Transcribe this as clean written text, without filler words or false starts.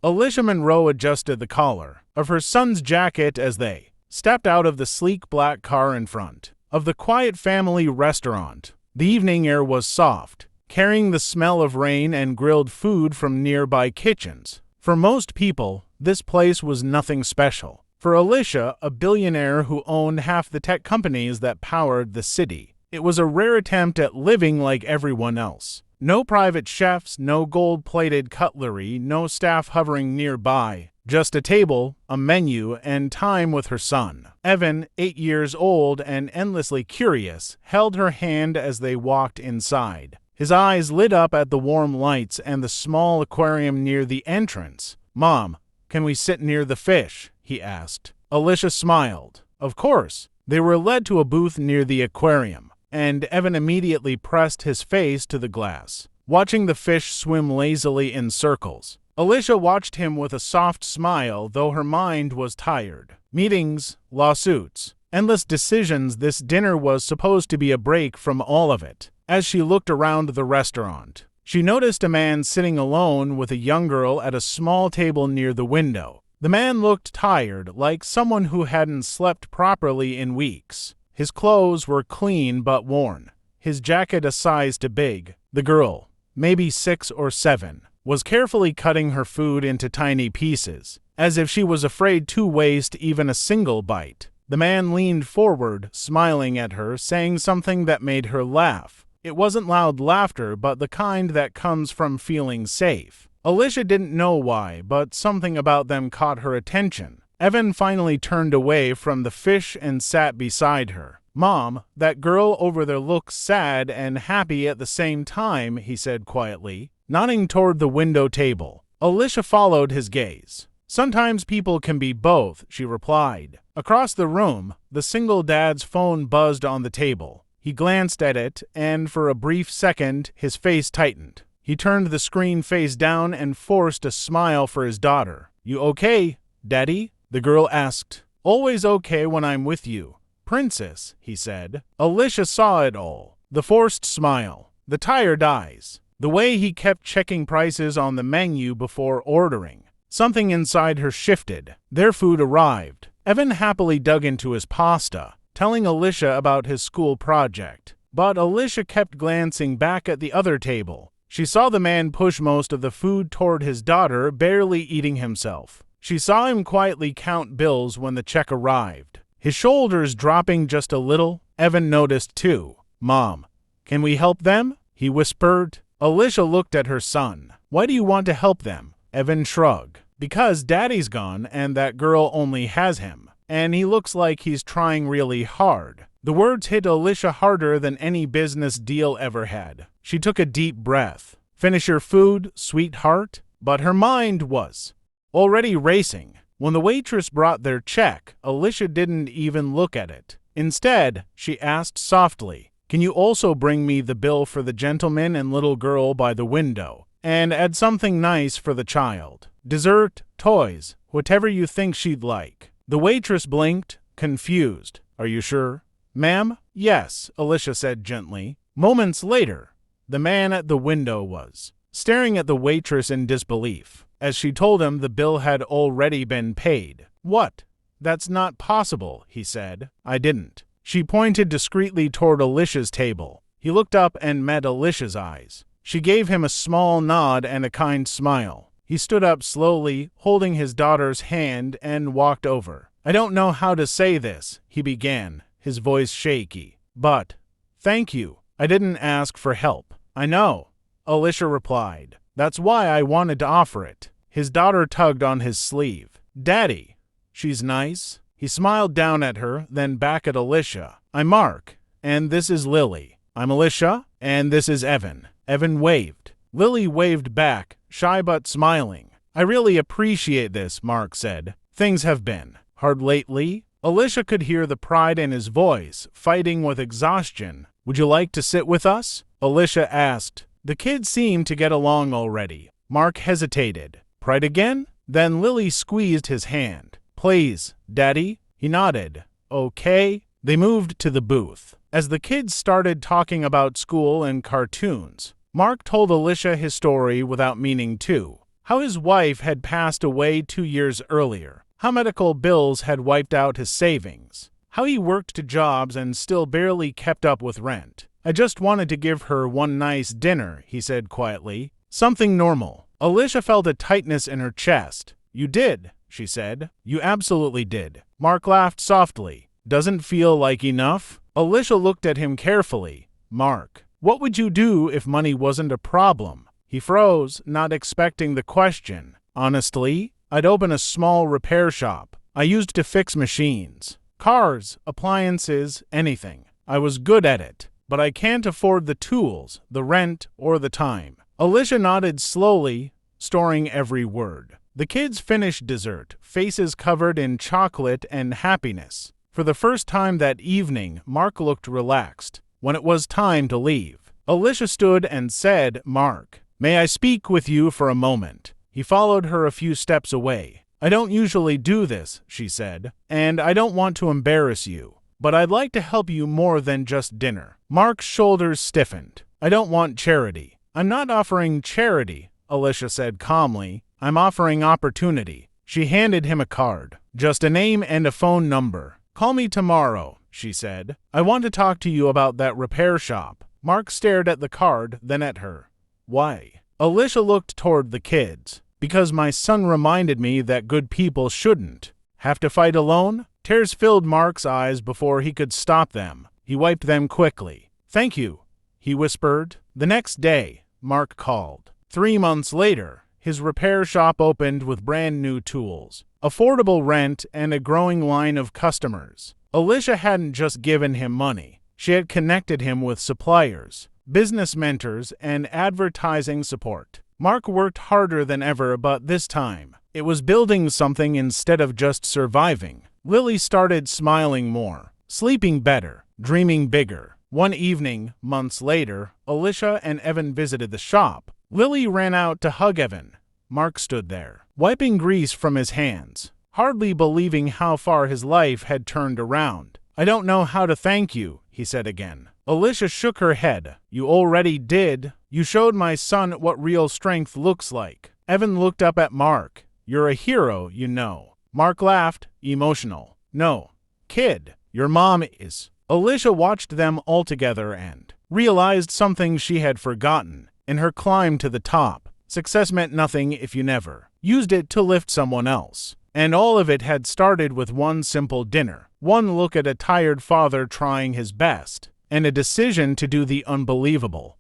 Alicia Monroe adjusted the collar of her son's jacket as they stepped out of the sleek black car in front of the quiet family restaurant. The evening air was soft, carrying the smell of rain and grilled food from nearby kitchens. For most people, this place was nothing special. For Alicia, a billionaire who owned half the tech companies that powered the city, it was a rare attempt at living like everyone else. No private chefs, no gold-plated cutlery, no staff hovering nearby. Just a table, a menu, and time with her son. Evan, 8 years old and endlessly curious, held her hand as they walked inside. His eyes lit up at the warm lights and the small aquarium near the entrance. "Mom, can we sit near the fish?" he asked. Alicia smiled. Of course. They were led to a booth near the aquarium, and Evan immediately pressed his face to the glass, watching the fish swim lazily in circles. Alicia watched him with a soft smile, though her mind was tired. Meetings, lawsuits, endless decisions. This dinner was supposed to be a break from all of it. As she looked around the restaurant, she noticed a man sitting alone with a young girl at a small table near the window. The man looked tired, like someone who hadn't slept properly in weeks. His clothes were clean but worn, his jacket a size too big. The girl, maybe 6 or 7, was carefully cutting her food into tiny pieces, as if she was afraid to waste even a single bite. The man leaned forward, smiling at her, saying something that made her laugh. It wasn't loud laughter, but the kind that comes from feeling safe. Alicia didn't know why, but something about them caught her attention. Evan finally turned away from the fish and sat beside her. "Mom, that girl over there looks sad and happy at the same time," he said quietly, nodding toward the window table. Alicia followed his gaze. "Sometimes people can be both," she replied. Across the room, the single dad's phone buzzed on the table. He glanced at it, and for a brief second, his face tightened. He turned the screen face down and forced a smile for his daughter. "You okay, Daddy?" the girl asked. "Always okay when I'm with you, Princess," he said. Alicia saw it all. The forced smile, the tired eyes, the way he kept checking prices on the menu before ordering. Something inside her shifted. Their food arrived. Evan happily dug into his pasta, telling Alicia about his school project. But Alicia kept glancing back at the other table. She saw the man push most of the food toward his daughter, barely eating himself. She saw him quietly count bills when the check arrived. His shoulders dropping just a little, Evan noticed too. "Mom, can we help them?" he whispered. Alicia looked at her son. "Why do you want to help them?" Evan shrugged. "Because Daddy's gone and that girl only has him. And he looks like he's trying really hard." The words hit Alicia harder than any business deal ever had. She took a deep breath. "Finish your food, sweetheart?" But her mind was already racing. When the waitress brought their check, Alicia didn't even look at it. Instead, she asked softly, "Can you also bring me the bill for the gentleman and little girl by the window? And add something nice for the child. Dessert, toys, whatever you think she'd like." The waitress blinked, confused. "Are you sure?" "Ma'am, yes," Alicia said gently. Moments later, the man at the window was staring at the waitress in disbelief, as she told him the bill had already been paid. "What? That's not possible," he said. "I didn't." She pointed discreetly toward Alicia's table. He looked up and met Alicia's eyes. She gave him a small nod and a kind smile. He stood up slowly, holding his daughter's hand, and walked over. "I don't know how to say this," he began, his voice shaky. "But thank you. I didn't ask for help." "I know," Alicia replied. "That's why I wanted to offer it." His daughter tugged on his sleeve. "Daddy, she's nice." He smiled down at her, then back at Alicia. "I'm Mark, and this is Lily." "I'm Alicia, and this is Evan." Evan waved. Lily waved back, shy but smiling. "I really appreciate this," Mark said. "Things have been hard lately." Alicia could hear the pride in his voice, fighting with exhaustion. "Would you like to sit with us?" Alicia asked. The kids seemed to get along already. Mark hesitated. "Pride again?" Then Lily squeezed his hand. "Please, Daddy?" He nodded. "Okay." They moved to the booth. As the kids started talking about school and cartoons, Mark told Alicia his story without meaning to. how his wife had passed away 2 years earlier, how medical bills had wiped out his savings, how he worked 2 jobs and still barely kept up with rent. I just wanted to give her one nice dinner, he said quietly. Something normal. Alicia felt a tightness in her chest. You did, she said. You absolutely did. Mark laughed softly. Doesn't feel like enough? Alicia looked at him carefully. Mark, what would you do if money wasn't a problem? He froze, not expecting the question. Honestly, I'd open a small repair shop. I used to fix machines. Cars, appliances, anything. I was good at it, but I can't afford the tools, the rent, or the time. Alicia nodded slowly, storing every word. The kids finished dessert, faces covered in chocolate and happiness. For the first time that evening, Mark looked relaxed. When it was time to leave, Alicia stood and said, Mark, may I speak with you for a moment? He followed her a few steps away. I don't usually do this, she said, and I don't want to embarrass you, but I'd like to help you more than just dinner. Mark's shoulders stiffened. I don't want charity. I'm not offering charity, Alicia said calmly. I'm offering opportunity. She handed him a card. Just a name and a phone number. Call me tomorrow, she said. I want to talk to you about that repair shop. Mark stared at the card, then at her. Why? Alicia looked toward the kids. Because my son reminded me that good people shouldn't have to fight alone? Tears filled Mark's eyes before he could stop them. He wiped them quickly. Thank you, he whispered. The next day, Mark called. 3 months later, his repair shop opened with brand new tools, affordable rent, and a growing line of customers. Alicia hadn't just given him money. She had connected him with suppliers, business mentors, and advertising support. Mark worked harder than ever, but this time, it was building something instead of just surviving. Lily started smiling more, sleeping better, dreaming bigger. One evening, months later, Alicia and Evan visited the shop. Lily ran out to hug Evan. Mark stood there, wiping grease from his hands, hardly believing how far his life had turned around. I don't know how to thank you, he said again. Alicia shook her head. You already did. You showed my son what real strength looks like. Evan looked up at Mark. You're a hero, you know. Mark laughed, emotional. No, kid, your mom is. Alicia watched them all together and realized something she had forgotten. In her climb to the top, success meant nothing if you never used it to lift someone else. And all of it had started with one simple dinner, one look at a tired father trying his best, and a decision to do the unbelievable.